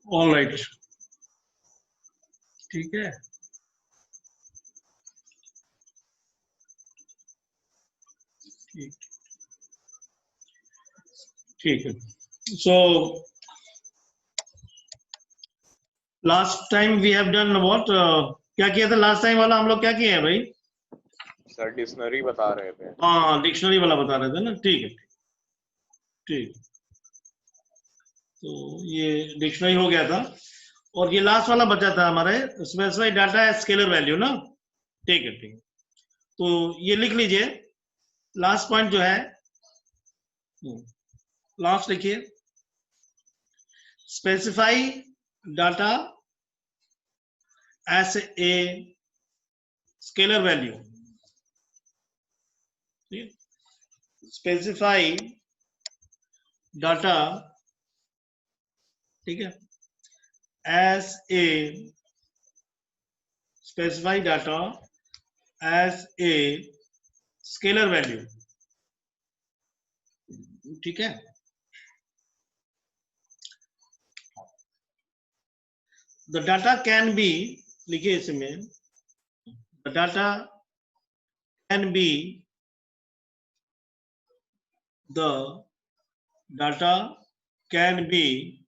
All right, ठीक है। ठीक, ठीक है। So last time we have done what, क्या किया था लास्ट टाइम वाला हम लोग, क्या किए हैं भाई? सर डिक्शनरी बता रहे थे। हाँ, डिक्शनरी वाला बता रहे थे ना, ठीक है। ठीक, तो ये डिक्शनरी हो गया था, और ये लास्ट वाला बचा था हमारे, स्पेसिफाई डाटा है स्केलर वैल्यू ना। ठीक है, ठीक है। तो ये लिख लीजिए, लास्ट पॉइंट जो है, लास्ट लिखिए, specify data as a scalar value. Specify data, ठीक है, as a specify data as a scalar value, ठीक है। द डाटा कैन बी, लिखिए इसमें, the data can be, the data can be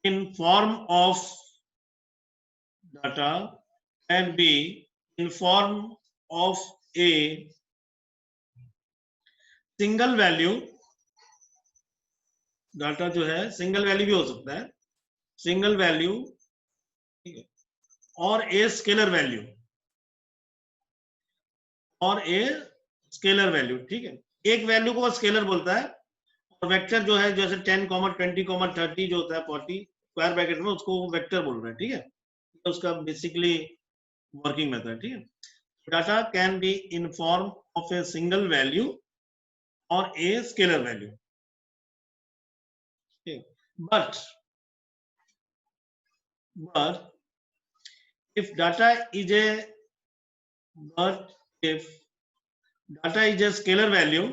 in form of, data can be in form of a single value, data जो है single value भी हो सकता है, सिंगल वैल्यू, ठीक है, और ए स्केलर वैल्यू, और ए स्केलर वैल्यू, ठीक है। एक वैल्यू को स्केलर बोलता है, और वेक्टर जो है जैसे 10, 20, 30 जो होता है 40 स्क्वायर ब्रैकेट में, उसको वेक्टर बोल रहे हैं, ठीक है। तो उसका बेसिकली वर्किंग मेथड, ठीक है। Data can be in form of a single value और a scalar value, but if data is a but if data is a scalar value,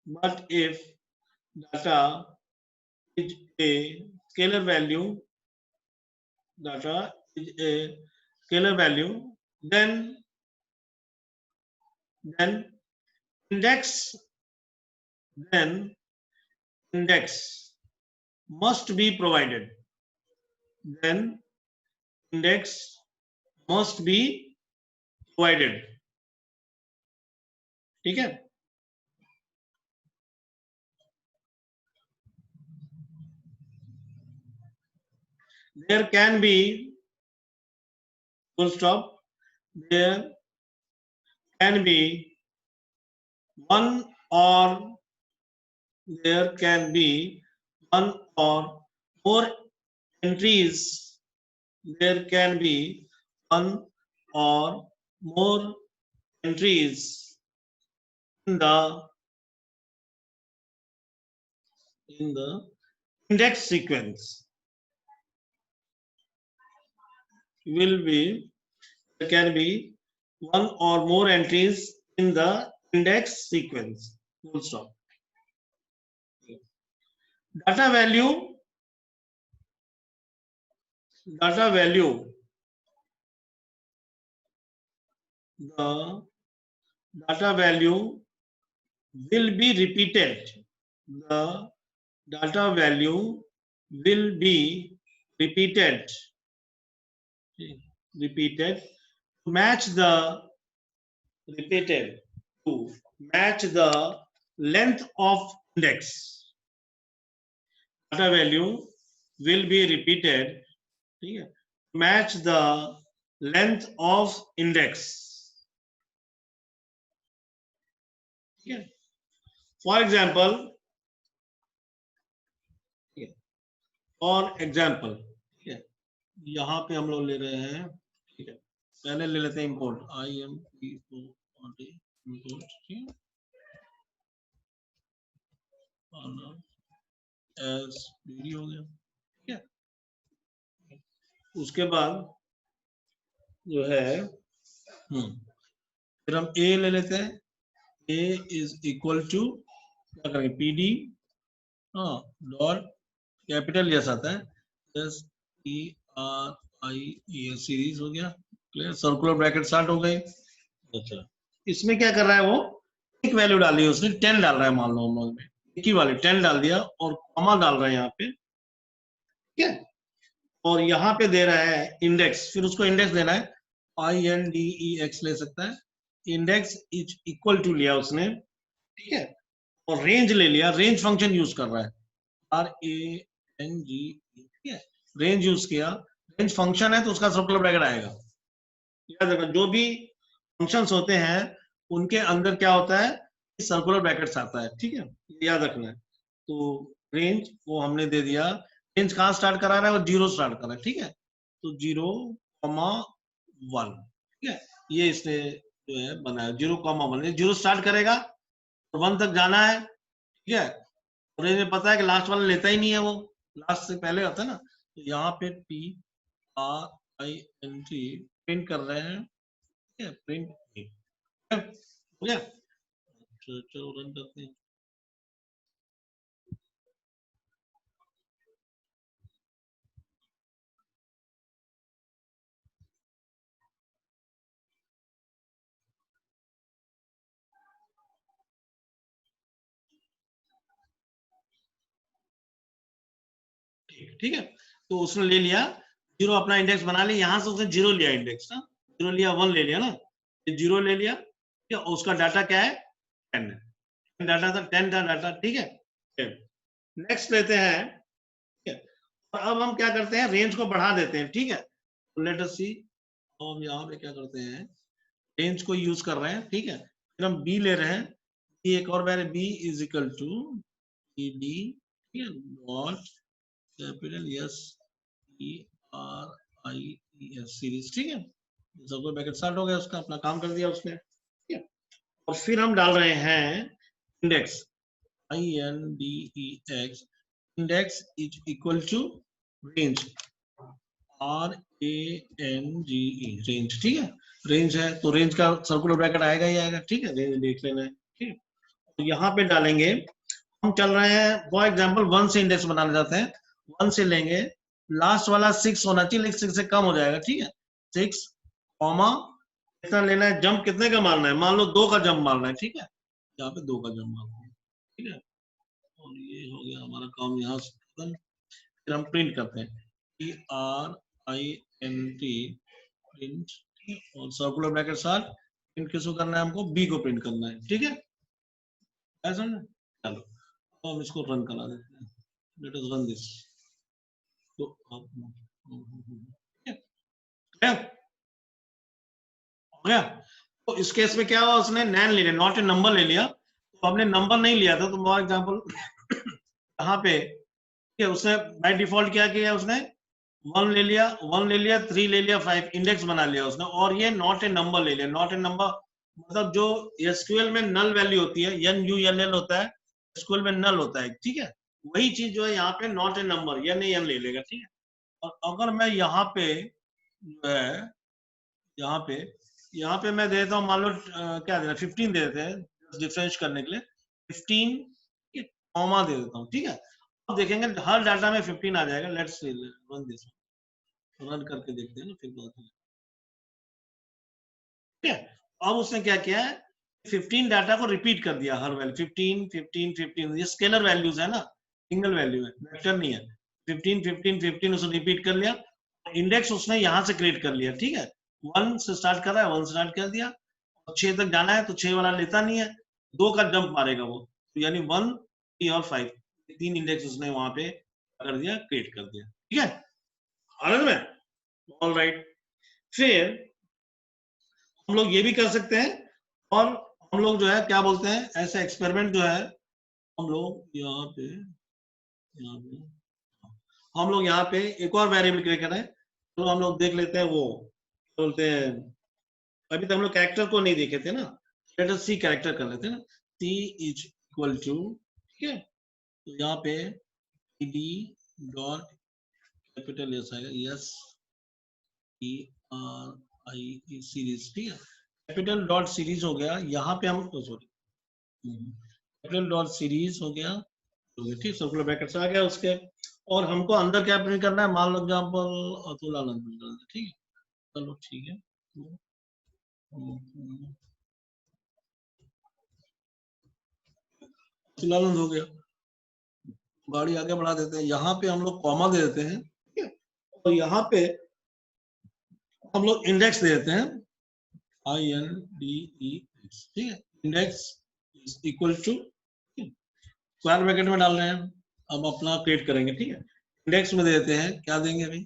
but if data is a scalar value, data is a scalar value, then index must be provided, then index must be provided, ठीक है। There can be, full stop, there can be one or there can be one or more entries, there can be one or more entries in the index sequence, will be, there can be one or more entries in the index sequence, full stop. Data value, the data value will be repeated, the data value will be repeated to match the length of index. Data value will be repeated to match the length of index. For example, यहाँ पे हम लोग ले रहे हैं, ठीक है, पहले ले लेते हैं इंपोर्ट, IMP हो गया, ठीक है। उसके बाद जो है फिर हम ए ले लेते हैं, ए इज इक्वल टू, क्या करेंगे, PD हाँ, डॉट कैपिटल यस आता है, S E R I E series हो गया, क्लियर, सर्कुलर ब्रैकेट स्टार्ट हो गई। अच्छा, इसमें क्या कर रहा है वो, एक वैल्यू डाली है उसने, 10 डाल रहा है, मान लो हम में एक ही वाले 10 डाल दिया और कॉमा डाल रहा है यहाँ पे, ठीक है, और यहाँ पे दे रहा है इंडेक्स, फिर उसको इंडेक्स देना है, INDEX ले सकता है, इंडेक्स इज इक्वल टू लिया उसने, ठीक है, और रेंज ले लिया, रेंज फंक्शन यूज कर रहा है, RANG, ठीक है, रेंज यूज किया, रेंज फंक्शन है तो उसका सर्कुलर ब्रैकेट आएगा। याद रखना, जो भी फंक्शंस होते हैं उनके अंदर क्या होता है, सर्कुलर ब्रैकेट्स आता है, ठीक है, याद रखना है। तो रेंज वो हमने दे दिया, रेंज कहाँ स्टार्ट करा रहा है, वो 0 स्टार्ट कर रहा है, ठीक है, तो 0,1, ठीक है, ये इसने जो है बनाया 0,1, 0 स्टार्ट करेगा और 1 तक जाना है, ठीक है, और इन्हें पता है कि लास्ट वाला लेता ही नहीं है, वो लास्ट से पहले होता है ना, तो यहाँ पे PRINT प्रिंट कर रहे हैं, ठीक है, प्रिंट हो गया। चलो रन करते हैं। ठीक है, तो उसने ले लिया 0, अपना इंडेक्स बना लिया, यहां से उसने 0 लिया इंडेक्स ना, 0 लिया, 1 ले लिया ना, 0 ले लिया, ठीक है, उसका डाटा क्या है, 10 डाटा था, 10 का डाटा, ठीक है। नेक्स्ट लेते हैं, ठीक है, और अब हम क्या करते हैं, रेंज को बढ़ा देते हैं, ठीक है, लेट अस सी, हम यहाँ पे क्या करते हैं, रेंज को यूज कर रहे हैं, ठीक है, फिर हम बी ले रहे हैं, एक और variable B is equal to D, ठीक है, dot capital S E R I E S series, ठीक है, सर्कुलर ब्रैकेट स्टार्ट हो गया, उसका अपना काम कर दिया उसने, ठीक है, और फिर हम डाल रहे हैं index, INDEX, index is equal to range, RANGE, range, ठीक है, रेंज है तो रेंज का सर्कुलर ब्रैकेट आएगा ही आएगा, ठीक है, रेंज देख लेना है, ठीक है, तो यहाँ पे डालेंगे, हम चल रहे हैं फॉर एग्जांपल 1 से इंडेक्स बनाने जाते हैं, 1 से लेंगे, लास्ट वाला 6 होना चाहिए, लेकिन 6 से कम हो जाएगा, ठीक है, 6 कॉमा, कितना लेना है, जंप कितने का मारना है, मान लो 2 का जंप मारना है, ठीक है, यहाँ पे 2 का जंप मारना है, ठीक है, और ये हो गया हमारा काम यहाँ से खत्म। फिर हम प्रिंट करते हैं, PRINT प्रिंट, और सर्कुलर ब्रैकेट साथ प्रिंट किसको करना है, हमको बी को प्रिंट करना है, ठीक है, ऐसा ना, चलो तो हम इसको रन करा देते हैं, लेट अस रन दिस, तो हो गया। तो इस केस में क्या हुआ, उसने नैन ले लिया, नॉट ए नंबर ले लिया, तो हमने नंबर नहीं लिया था, तो फॉर एग्जांपल यहाँ पे उसने बाय डिफॉल्ट क्या किया, उसने 1 ले लिया, 1 ले लिया, 3 ले लिया, 5 इंडेक्स बना लिया उसने, और ये नॉट ए नंबर ले लिया, नॉट ए नंबर मतलब जो एसक्यूएल में नल वैल्यू होती है, NULL होता है, एसक्यूएल में नल होता है, ठीक है, वही चीज जो है यहाँ पे नॉट ए नंबर NaN ले लेगा, ठीक है, और अगर मैं यहाँ पे जो है, यहाँ पे मैं दे देता हूँ, मान लो क्या देना, 15 दे देते हैं डिफरेंस करने के लिए, 15 कॉमा दे देता हूँ, ठीक है, अब देखेंगे हर डाटा में 15 आ जाएगा, लेट्स रन दिस, रन करके देखते हैं ना, फिर बात है, ठीक है, अब उसने क्या किया है, 15 डाटा को रिपीट कर दिया, हर वैल्यू 15 15 15, ये स्केलर वैल्यूज है ना, सिंगल वैल्यू है, वेक्टर नहीं है, 15 15 15 उसने रिपीट कर लिया, इंडेक्स उसने यहां से क्रिएट कर लिया, ठीक है, 1 से स्टार्ट कर रहा है, 1 स्टार्ट कर दिया, और 6 तक जाना है तो 6 वाला लेता नहीं है, 2 का जंप मारेगा वो, तो यानी 1 3 और 5, 3 इंडेक्स उसने वहां पे कर दिया, क्रिएट कर दिया, ठीक है, समझ में, ऑल राइट। फिर हम लोग ये भी कर सकते हैं, और हम लोग जो है क्या बोलते हैं, ऐसा एक्सपेरिमेंट जो है, हम लोग हम लोग यहाँ पे एक और वेरिएबल क्रिएट करें, तो हम लोग देख लेते हैं, वो बोलते हैं, अभी तक हम लोग कैरेक्टर को नहीं देखे थे ना, लेट अस सी कैरेक्टर कर लेते हैं ना, सी इज इक्वल टू, ठीक है, तो यहाँ पे डी डॉट कैपिटल एस आएगा, yes E R I E series, ठीक है, कैपिटल डॉट सीरीज हो गया, यहाँ पे हम सॉरी कैपिटल डॉट सीरीज हो गया, ठीक, सर्कुलर ब्रैकेट्स आ गया उसके, और हमको अंदर क्या प्रिंट करना है, मान लो एग्जाम्पल अतुल आनंद प्रिंट करना है, ठीक है, चलो ठीक है, अतुल आनंद हो गया, गाड़ी आगे बढ़ा देते हैं, यहाँ पे हम लोग कॉमा दे देते हैं, ठीक है, और यहाँ पे हम लोग इंडेक्स दे देते हैं, INDEX, ठीक है, index is equal to, square bracket में डाल रहे हैं, अब अपना क्रिएट करेंगे, ठीक है, इंडेक्स में दे देते हैं, क्या देंगे अभी,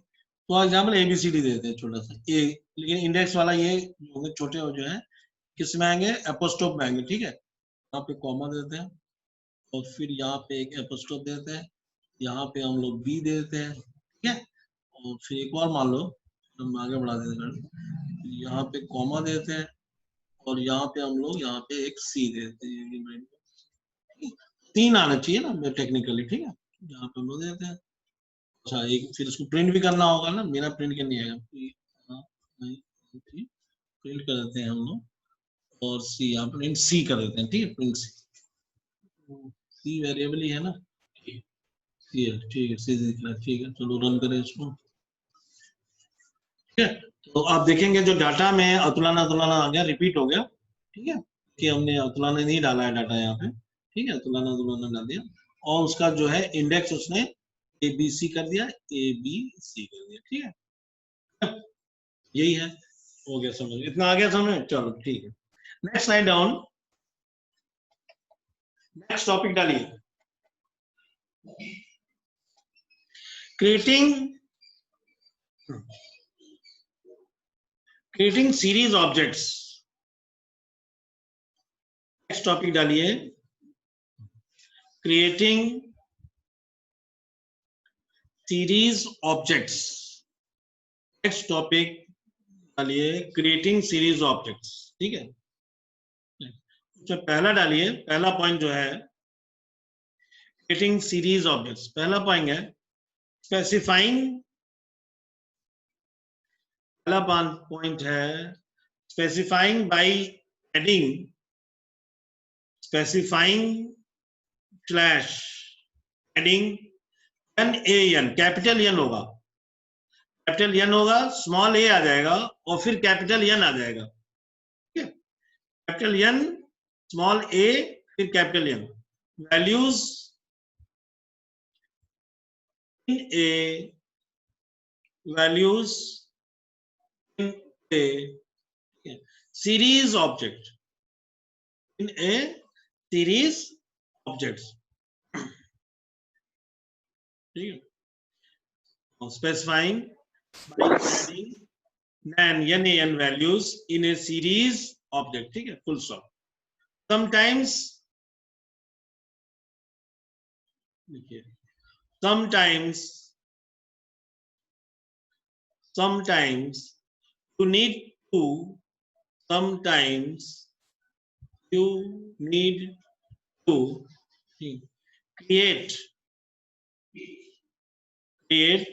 फॉर एग्जाम्पल ABCD दे देते हैं छोटा सा ए, लेकिन इंडेक्स वाला ये होंगे छोटे हो जो है किस में आएंगे, एपोस्ट्रोफ में आएंगे, ठीक है, यहाँ पे कॉमा देते हैं, और फिर यहाँ पे एक एपोस्ट्रोफ देते हैं, यहाँ पे हम लोग B दे देते हैं, ठीक है, और फिर एक बार मान लो हम आगे बढ़ा देते हैं, यहाँ पे कॉमा देते हैं, और यहाँ पे हम लोग यहाँ पे एक C देते हैं, 3 आना चाहिए ना टेक्निकली, ठीक है, यहाँ पे हम लोग देते हैं, अच्छा एक फिर इसको प्रिंट भी करना होगा ना, मेरा प्रिंट करनी है, प्रिंट कर देते हैं हम लोग, और सी यहाँ प्रिंट सी कर देते हैं, ठीक है, प्रिंट सी वेरिएबल ही है ना, ठीक है, सी दिख रहा है, ठीक है, चलो रन करें इसको, ठीक है, तो आप देखेंगे जो डाटा में अतुलाना अतुलाना आ गया, रिपीट हो गया, ठीक है, कि हमने अतुलाना नहीं डाला है डाटा यहाँ पे, ठीक है, अतुलाना अतुलाना डाल दिया, और उसका जो है इंडेक्स उसने ABC कर दिया, ABC कर दिया, ठीक है, यही है, हो गया समझ, इतना आ गया समझ, चलो ठीक है, next line down, next topic डालिए, creating series objects, next topic डालिए, creating series objects, next topic डालिए, क्रिएटिंग सीरीज ऑब्जेक्ट्स, ठीक है, तो पहला डालिए, पहला पॉइंट जो है क्रिएटिंग सीरीज ऑब्जेक्ट्स, पहला पॉइंट है स्पेसिफाइंग, पहला पॉइंट है specifying by adding, specifying slash adding NaN, capital N होगा, कैपिटल N होगा, स्मॉल a आ जाएगा, और फिर कैपिटल N आ जाएगा, ठीक है, कैपिटल N, स्मॉल a, फिर capital N, values in a, values in a series object, in a series objects, ठीक है, specifying by adding NaN values in a series object, ठीक है, full stop. Sometimes you need to, sometimes you need to create a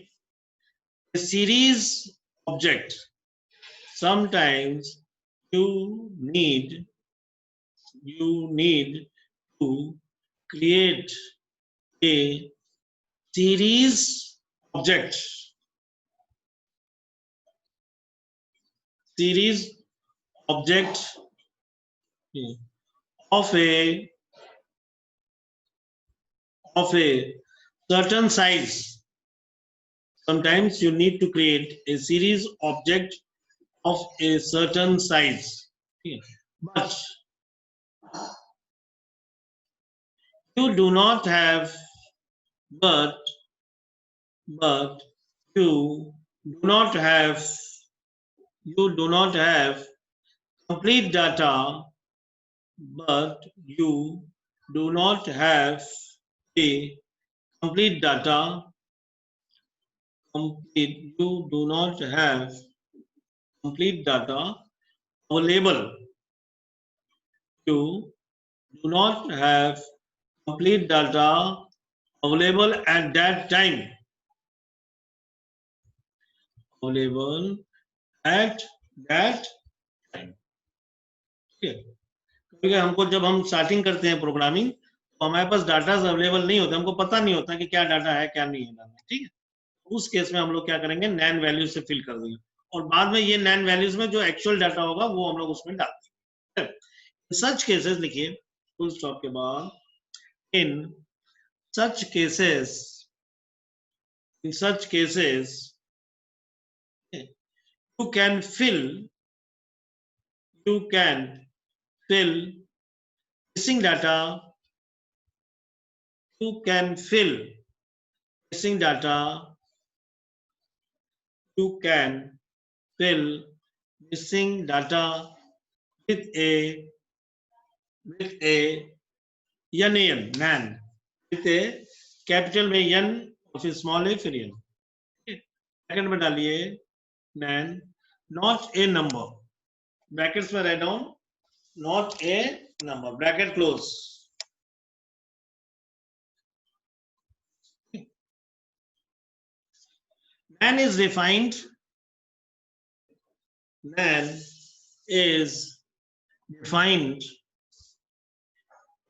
series object, sometimes you need to create a series object, of a certain size. Sometimes you need to create a series object of a certain size, but you do not have, you do not have complete data, but you do not have a complete data, you do not have complete data available, you do not have complete data available at that time, ठीक है, हमको जब हम starting करते हैं programming, तो हमारे पास data available नहीं होता, हमको पता नहीं होता कि क्या डाटा है क्या नहीं है डाटा, ठीक है। उस केस में हम लोग क्या करेंगे, नैन वैल्यू से फिल कर देंगे और बाद में ये नैन वैल्यूज में जो एक्चुअल डाटा होगा वो हम लोग उसमें डाल देंगे। सच केसेस लिखिए फुल स्टॉप के बाद, in such cases, in such cases you can fill missing data, you can fill missing data, you can fill missing data with a nan, with a capital में n और फिर small ए फिर n, bracket में डालिए nan not a number, brackets में write down not a number, bracket close. Nan is defined, nan is defined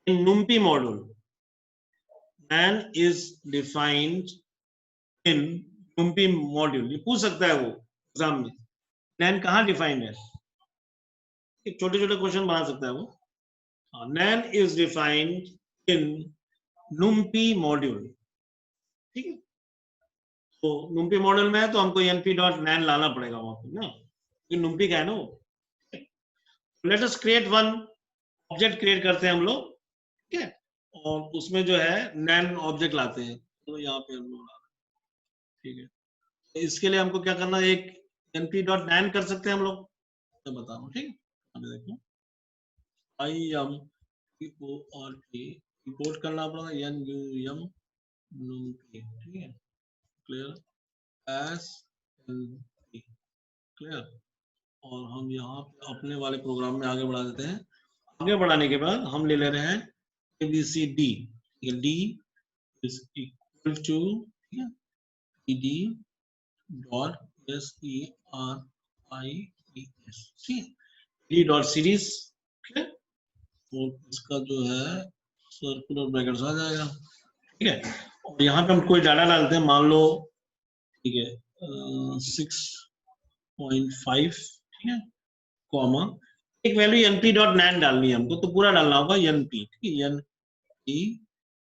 in NumPy module. Nan is defined in NumPy module. ये पूछ सकता है वो एग्जाम में, nan कहाँ डिफाइंड है, छोटे छोटे क्वेश्चन बना सकता है वो। nan is defined in NumPy module, ठीक है। तो NumPy मॉडल में है तो हमको np.nan लाना पड़ेगा वहां पे ना, ये NumPy का है ना वो। Let us create one object, create करते हैं हम लोग, ठीक है, और उसमें जो है nan ऑब्जेक्ट लाते हैं, तो यहाँ पे हम लोग, ठीक है। तो इसके लिए हमको क्या करना है, एक np.nan कर सकते हैं हम लोग, मैं बता रहा हूँ, ठीक है। देखो इंपोर्ट करना पड़ेगा num, ठीक है, क्लियर, एस क्लियर। और हम यहाँ पे अपने वाले प्रोग्राम में आगे बढ़ा देते हैं। आगे बढ़ाने के बाद हम ले ले रहे हैं ABCD, D is equal to PD dot SERIES, D dot series, और इसका जो है सर्कुलर ब्रैकेट्स आ जाएगा, ठीक है। और यहाँ पे हम कोई डाटा डालते हैं, मान लो, ठीक है, 6.5, ठीक है, कॉमा एक वैल्यू np.nan डालनी है हमको, तो पूरा डालना होगा np, ठीक है, np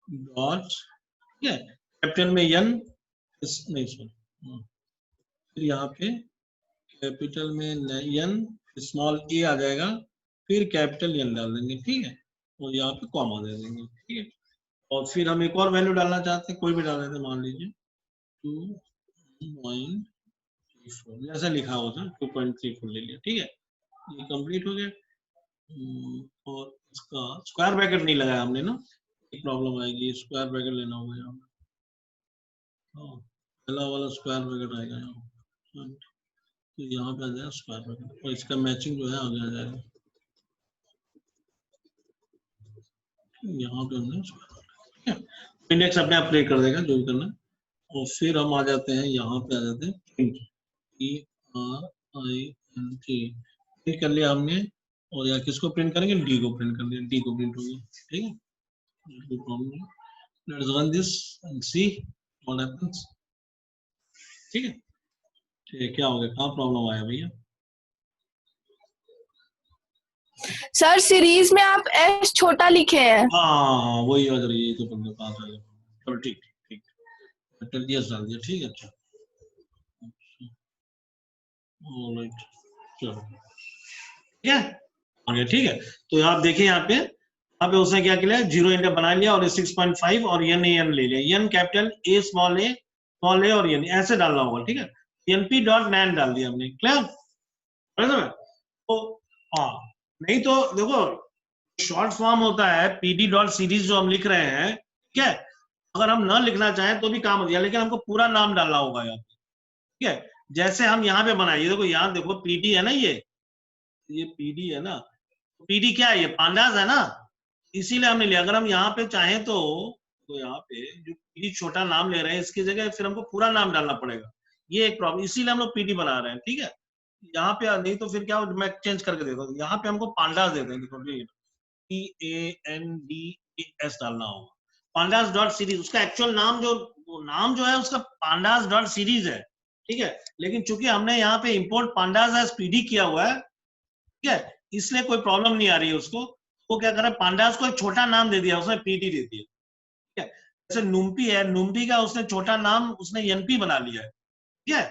डॉट, ठीक है, कैपिटल में n, नहीं सॉरी, फिर यहाँ पे कैपिटल में n, स्मॉल a आ जाएगा, फिर कैपिटल n डाल देंगे, ठीक है, और यहाँ पे कॉमा दे देंगे, ठीक है। और फिर हम एक और वैल्यू डालना चाहते हैं, कोई भी डाल देते, मान लीजिए 2.34, जैसा लिखा हुआ था 2.34 ले लिया, ठीक है, ये कंप्लीट हो गया। और इसका स्क्वायर ब्रैकेट नहीं लगाया हमने ना, एक प्रॉब्लम आएगी, स्क्वायर ब्रैकेट लेना होगा यहाँ पे, पहला वाला स्क्वायर ब्रैकेट आएगा यहाँ, तो यहाँ पे आ जाएगा स्क्वायर ब्रैकेट, और इसका मैचिंग जो है आगे आ जाएगा, यहाँ पे हमने इंडेक्स अपने आप क्रिएट कर देगा जो भी करना। और फिर हम आ जाते हैं यहाँ पे, आ जाते हैं प्रिंट, प्रिंट कर लिया हमने, और यहाँ किसको प्रिंट करेंगे, डी को प्रिंट कर लिया, डी को प्रिंट हो गया, ठीक है। Let's run this and see what happens, ठीक है। ठीक, क्या हो गया, कहाँ प्रॉब्लम आया भैया? सर सीरीज में आप एस छोटा लिखे हैं। हाँ वही अगर ये तो बंदे पास आ गया, चलो ठीक ठीक ठीक, यस डाल दिया, ठीक है, अच्छा ऑलराइट, चलो ठीक है, आ गया, ठीक है। तो आप देखिए यहाँ पे उसने क्या किया, जीरो इंटर बना लिया और 6.5 और एन ले लिया, एन कैपिटल, ए स्मॉल ए और एन ऐसे डालना होगा, ठीक है। np.nan डाल दिया हमने, क्लियर, तो हाँ, नहीं तो देखो शॉर्ट फॉर्म होता है pd.series जो हम लिख रहे हैं, ठीक है, अगर हम ना लिखना चाहें तो भी काम हो जाए, लेकिन हमको पूरा नाम डालना होगा यहाँ पे, ठीक है। जैसे हम यहाँ पे बनाइए, देखो यहाँ देखो pd है ना, ये pd है ना, pd क्या है, ये पांडास है ना, इसीलिए हमने लिया। अगर हम यहाँ पे चाहें तो यहाँ पे जो pd छोटा नाम ले रहे हैं, इसकी जगह फिर हमको पूरा नाम डालना पड़ेगा, ये एक प्रॉब्लम, इसीलिए हम लोग pd बना रहे हैं, ठीक है। यहाँ पे नहीं तो फिर क्या, मैं चेंज करके देता हूँ, यहाँ पे हमको पांडास दे देंगे, PANDAS डालना होगा। पांडास डॉट सीरीज, उसका एक्चुअल नाम जो है उसका पांडास डॉट सीरीज है, ठीक है। लेकिन चूंकि हमने यहाँ पे इंपोर्ट पांडास एज पीडी किया हुआ है, ठीक है, इसलिए कोई प्रॉब्लम नहीं आ रही है उसको। वो क्या कर रहा है, पांडास को एक छोटा नाम दे दिया उसने, पीडी दे दिया, ठीक है। जैसे नुम्पी है, नुम्पी का उसने छोटा नाम उसने एनपी बना लिया है, ठीक है,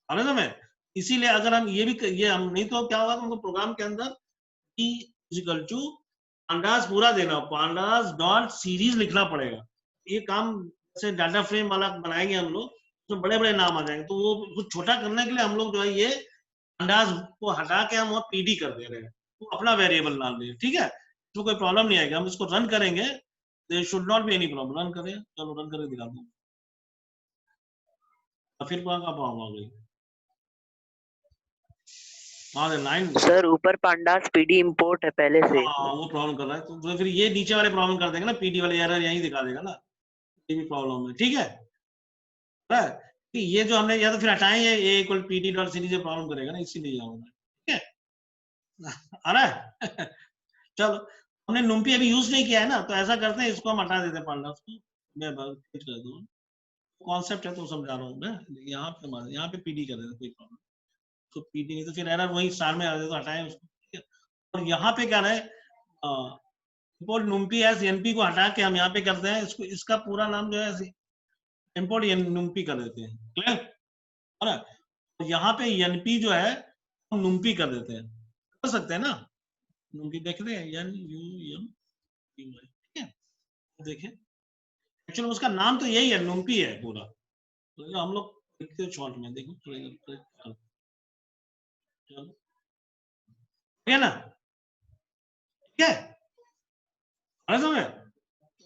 समझ में। इसीलिए अगर हम ये हम नहीं तो क्या होगा, हमको प्रोग्राम के अंदर ई इक्वल टू पांडास पूरा देना, पांडास डॉट सीरीज लिखना पड़ेगा। ये काम जैसे डाटा फ्रेम वाला बनाएंगे हम लोग, उसमें बड़े बड़े नाम आ जाएंगे, तो वो कुछ छोटा करने के लिए हम लोग जो है ये पांडास को हटा के हम वहाँ पीडी कर दे रहे हैं, तो अपना वेरिएबल नाम दे, ठीक है। तो कोई प्रॉब्लम नहीं आएगी, हम इसको रन करेंगे, there should not be any problem. Run करें, चलो रन करके दिखा दो, फिर कहाँ का प्रॉब्लम आ गई। हाँ लाइन, सर ऊपर पांडास पीडी इंपोर्ट है पहले से। हाँ वो प्रॉब्लम कर रहा है, तो फिर ये नीचे वाले प्रॉब्लम कर देंगे ना, पीडी वाले एरर यहीं दिखा देगा ना, ये भी प्रॉब्लम है, ठीक है। कि ये जो हमने, या तो फिर हटाएं, ये equal PD dot series problem करेगा ना, इसीलिए जाऊंगा, ठीक है। आ रहा है। चलो, हमने नुम्पी अभी यूज नहीं किया है ना, तो ऐसा करते हैं, इसको हम हटा देते हैं पांडास को, मैं फिट कर दूँ, कॉन्सेप्ट है तो समझा रहा हूँ मैं। यहाँ पे पीडी कर देते, कोई प्रॉब्लम तो पीडी, नहीं तो फिर एरर वही स्टार में आ जाए, तो हटाएं उसको, ठीक है। और यहाँ पे क्या रहे, इंपोर्ट नुम्पी एस एनपी को हटा के हम यहाँ पे करते हैं इसको, इसका पूरा नाम जो है इंपोर्ट नुम्पी कर देते हैं, क्लियर है ना। तो यहाँ पे एनपी जो है हम नुम्पी कर देते हैं, कर सकते हैं ना, नुम्पी देख रहे हैं, N U M P Y, ठीक है। देखें, एक्चुअली उसका नाम तो यही है, नुम्पी है पूरा, तो हम लोग लिखते हैं शॉर्ट में, देखो चलो, ठीक है ना, ठीक है, समझ।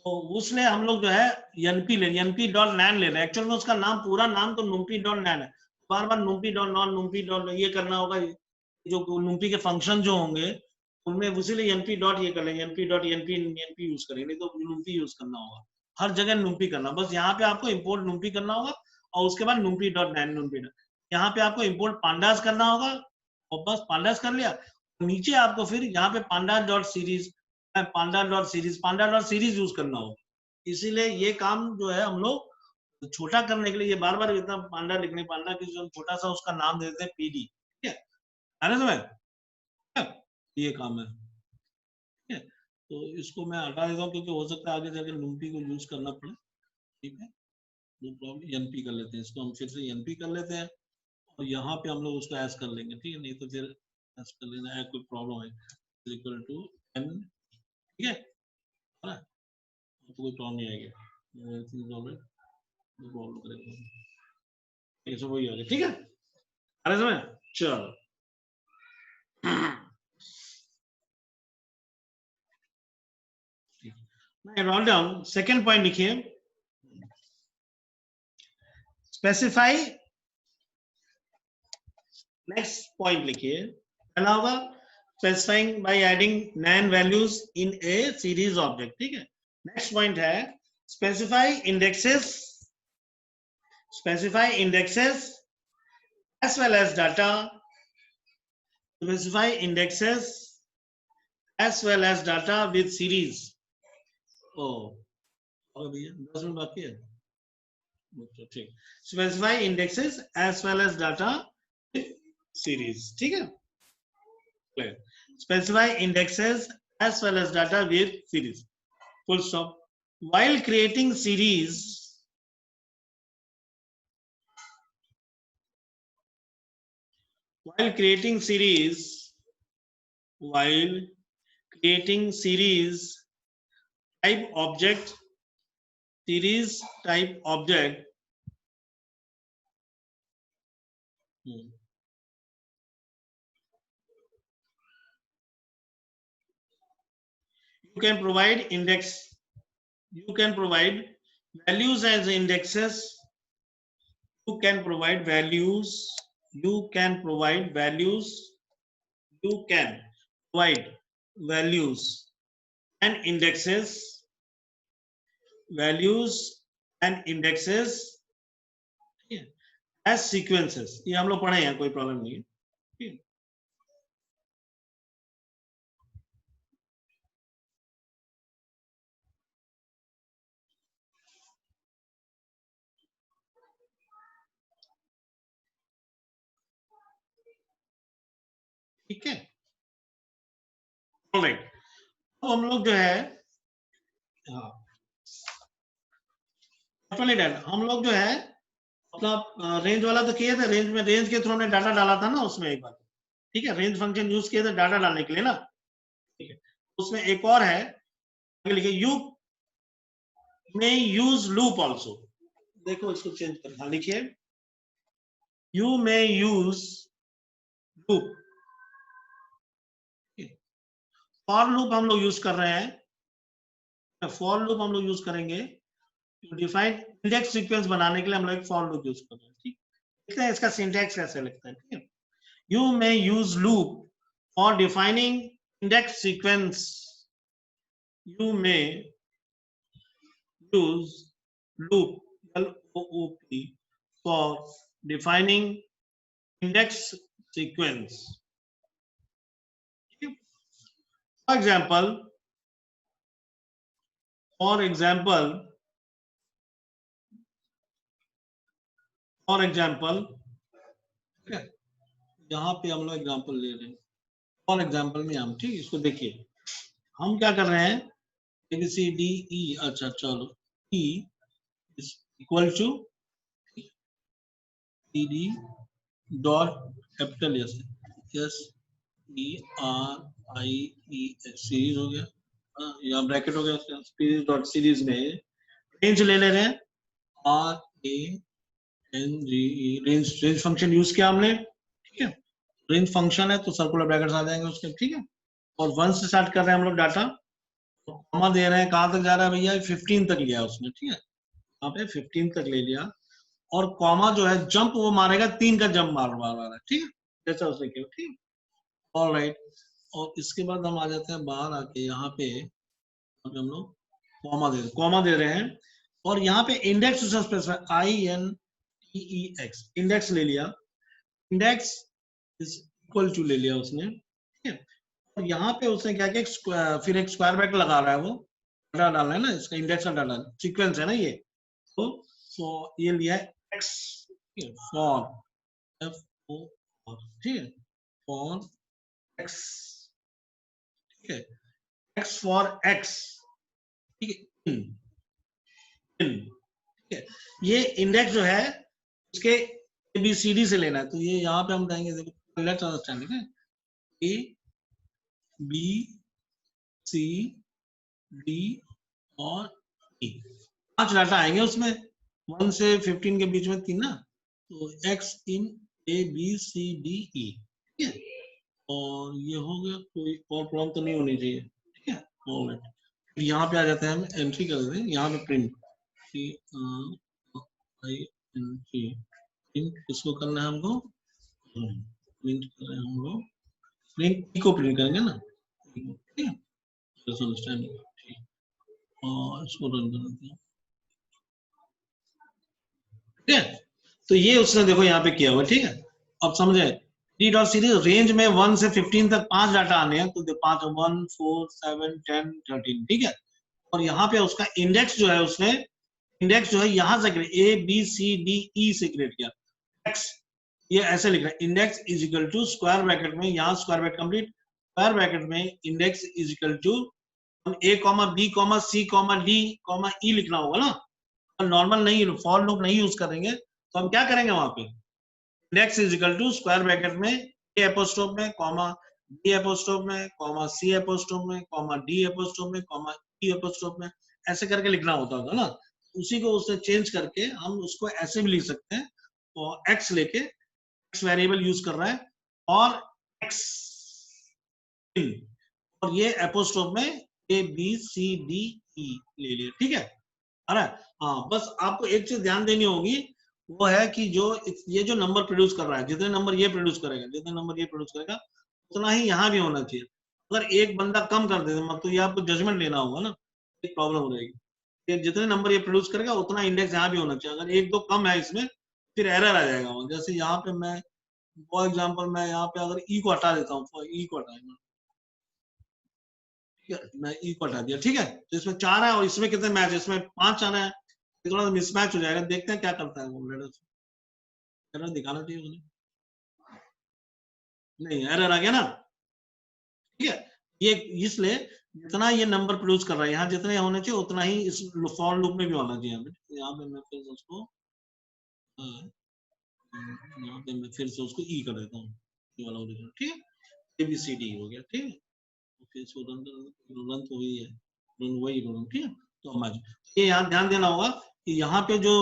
तो उसने हम लोग जो है एनपी ले, एनपी डॉट नैन ले रहे हैं, एक्चुअल में उसका नाम, पूरा नाम तो नुम्पी डॉट नैन है, बार बार नुम्पी डॉट नॉन, नुम्पी डॉट ये करना होगा, जो नुम्पी के फंक्शन जो होंगे उनमें, उसीलिए एनपी डॉट ये कर लेंगे, एनपी डॉट एनपी यूज करेंगे, नहीं तो नुम्पी यूज करना होगा, हर जगह नुम्पी करना, बस यहाँ पे आपको इंपोर्ट नुम्पी करना होगा, और उसके बाद नुम्पी डॉट नैन, नुम्पी डॉट, यहाँ पे आपको इंपोर्ट पांडास करना होगा, और बस पांडास कर लिया, नीचे आपको फिर यहाँ पे पांडास डॉट सीरीज, पांडा डॉट सीरीज यूज करना होगा। इसीलिए ये काम जो है हम लोग छोटा करने के लिए, ये बार बार इतना पांडा लिखने, पांडा की जो छोटा सा उसका नाम देते हैं पीडी, ठीक है, आने समय ये काम है, ठीक है। तो इसको मैं हटा देता हूँ, क्योंकि हो सकता है आगे जाके नुम्पी को यूज करना पड़े, ठीक है, नो प्रॉब्लम, एनपी कर लेते हैं इसको, हम फिर से एनपी कर लेते हैं, और यहाँ पे हम लोग उसको ऐस कर लेंगे, ठीक है, नहीं तो फिर ऐस कर लेना है, कोई प्रॉब्लम है, इक्वल टू एन, ठीक है ना, तो कोई प्रॉब्लम नहीं आएगी, प्रॉब्लम करेगा, ये सब वही आ गया, ठीक है, अरे समय, चलो। राउंड डाउन, सेकेंड पॉइंट लिखिए, स्पेसिफाई, नेक्स्ट पॉइंट लिखिए, पहला होगा specifying by adding NaN values in a series object, ठीक है। नेक्स्ट पॉइंट है specify indexes as well as data, specify indexes as well as data with series. भैया 10 minute बाकी है, ठीक, specify indexes as well as data with series, ठीक है, clear, specify indexes as well as data with series, full stop. While creating series, while creating series type object, you can provide values as indexes, you can provide values and indexes as sequences, ये हम लोग पढ़े हैं, कोई problem नहीं है। ठीक है, ऑलराइट। तो हम लोग जो है, हाँ हम लोग जो है अपना रेंज वाला तो किए थे, रेंज में रेंज के थ्रू हमने डाटा डाला था ना उसमें एक बार, ठीक है, रेंज फंक्शन यूज किए थे डाटा डालने के लिए ना, ठीक है। उसमें एक और है, लिखिए you may use loop also, देखो इसको चेंज करना, लिखिए you may use loop, for loop हम लोग यूज कर रहे हैं, फॉर लूप हम लोग यूज करेंगे डिफाइन इंडेक्स सीक्वेंस बनाने के लिए, हम लोग एक फॉर लूप यूज कर रहे हैं, ठीक। देखते हैं इसका सिंटैक्स कैसे लगता है, ठीक है। You may use loop for defining index sequence. You may use loop L-O-O-P for defining index sequence. For example, यहाँ पे हम लोग एग्जाम्पल ले रहे हैं, फॉर एग्जाम्पल में हम, ठीक, इसको देखिए हम क्या कर रहे हैं, ABCDE, अच्छा चलो, E is equal to CD dot capital S series हो गया, यहाँ ब्रैकेट हो गया, सीरीज डॉट सीरीज में रेंज ले रहे हैं, RANGE, रेंज फंक्शन यूज किया हमने, ठीक है। रेंज फंक्शन है तो सर्कुलर ब्रैकेट्स आ जाएंगे उसके, ठीक है। और 1 से स्टार्ट कर रहे हैं हम लोग डाटा, कॉमा दे रहे हैं, कहाँ तक जा रहा है भैया, 15 तक लिया उसने, ठीक है, यहाँ पे 15 तक ले लिया, और कॉमा जो है जंप वो मारेगा, 3 का जंप मार रहा है, ठीक है, जैसा उसने किया, ठीक, ऑलराइट। और इसके बाद हम आ जाते हैं बाहर आके, यहाँ पे हम लोग कॉमा दे रहे हैं, और यहाँ पे इंडेक्स INDEX, इंडेक्स ले लिया, इंडेक्स इज इक्वल टू ले लिया उसने, ठीक है। और यहाँ पे उसने क्या किया, फिर एक स्क्वायर ब्रैकेट लगा रहा है, वो डाटा डालना है ना, इसका इंडेक्स का डाटा सीक्वेंस है ना ये, तो ये लिया x फॉर FO, ठीक है, फॉर x, ठीक है, x फॉर x, ठीक है, ठीक है। ये इंडेक्स जो है उसके ABCD से लेना है, तो ये यहाँ पे हम देंगे, देखो लेट्स अंडरस्टैंड, ठीक है, ABCD और E, 5 डाटा आएंगे उसमें, 1 से 15 के बीच में 3 ना, तो X इन ABCDE, ठीक है, और ये हो गया, कोई और प्रॉब्लम तो नहीं होनी चाहिए, ठीक है, ऑलराइट। फिर यहाँ पे आ जाते हैं, हम एंट्री कर देते हैं, यहाँ पे प्रिंट प्रिंट किसको करना है हमको, प्रिंट कर रहे हैं हम लोग, प्रिंट को प्रिंट करेंगे ना, ठीक है, और इसको रन कर देते हैं, ठीक है। तो ये उसने देखो यहाँ पे किया हुआ, ठीक है, अब समझे, डी डॉट सीरीज रेंज में 1 से 15 तक 5 डाटा आने हैं, तो 5 1 4 7 10 13, ठीक है। और यहाँ पे उसका इंडेक्स जो है, उसने इंडेक्स जो है यहाँ से ABCDE से क्रिएट किया, x, ये ऐसे लिख रहा है, index is equal to square bracket में, यहाँ square bracket complete, square bracket में index is equal to A, B, C, D, E लिखना होगा ना, नॉर्मल नहीं, फॉर लूप नहीं यूज करेंगे, तो हम क्या करेंगे वहां पे, index is equal to square bracket में A एपोस्ट्रोफ में, कॉमा B एपोस्ट्रोफ में, कॉमा C एपोस्ट्रोफ में, कॉमा D एपोस्ट्रोफ में, कॉमा E एपोस्ट्रोफ में, ऐसे करके लिखना होता था ना, उसी को उसने चेंज करके हम उसको ऐसे भी लिख सकते हैं, और x लेके x वेरिएबल यूज कर रहा है, और x इन, और ये एपोस्ट्रोफ में ABCDE ले लिया, ठीक है, अरे हाँ, बस आपको एक चीज ध्यान देनी होगी, वो है कि जो ये जो नंबर प्रोड्यूस कर रहा है, जितने नंबर ये प्रोड्यूस करेगा, जितने नंबर ये प्रोड्यूस करेगा, उतना ही यहाँ भी होना चाहिए। अगर एक बंदा कम कर दे तो ये आपको जजमेंट लेना होगा ना, एक प्रॉब्लम रहेगी, जितने नंबर ये प्रोड्यूस करेगा उतना इंडेक्स यहाँ भी होना चाहिए, अगर एक दो कम है इसमें फिर एरर आ जाएगा। जैसे यहाँ पे मैं फॉर एग्जांपल मैं यहाँ पे अगर ई को हटा देता हूँ, ई को हटाएगा, मैं ई को हटा दिया, ठीक है, तो इसमें 4 है और इसमें कितने मैच, इसमें 5 आना है, थोड़ा सा मिसमैच हो जाएगा, देखते हैं क्या करता है वो, दिखाना चाहिए नहीं, एरर आ गया ना, ठीक है। ये इसलिए जितना ये नंबर प्रोड्यूस कर रहा है, यहाँ जितने होने चाहिए उतना ही इस फॉर लूप में भी होना चाहिए। यहाँ पे मैं फिर से उसको यहाँ पे मैं फिर से उसको ई कर देता हूँ, ये वाला ओरिजिनल, ठीक है। ABCD हो गया, ठीक है। फिर इसको रन तो वही है, वही करूँ, ठीक है। तो मैं ये यहाँ ध्यान देना होगा कि यहाँ पे जो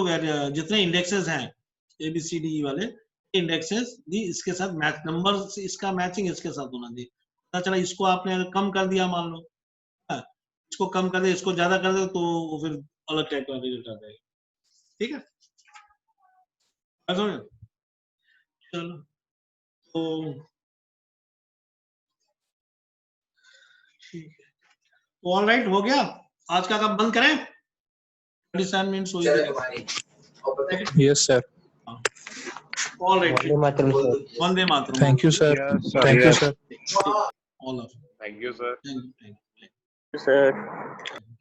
जितने इंडेक्सेस हैं ABCD वाले इंडेक्सेस भी इसके साथ मैच, नंबर इसका मैचिंग इसके साथ होना चाहिए। पता चला इसको आपने अगर कम कर दिया, मान लो इसको कम कर दे, इसको ज्यादा कर दे, तो वो फिर अलग टाइप का रिजल्ट आ जाएगा, ठीक है। चलो तो ठीक है, तो ऑल राइट, हो गया। आज का काम बंद करें, 27 मिनट्स हो गए। Yes, sir. All right, Vande Mataram sir. Vande Mataram. Thank you, sir. Yes, sir. Thank you, sir. All of Thank you, sir. Thank you. Sir.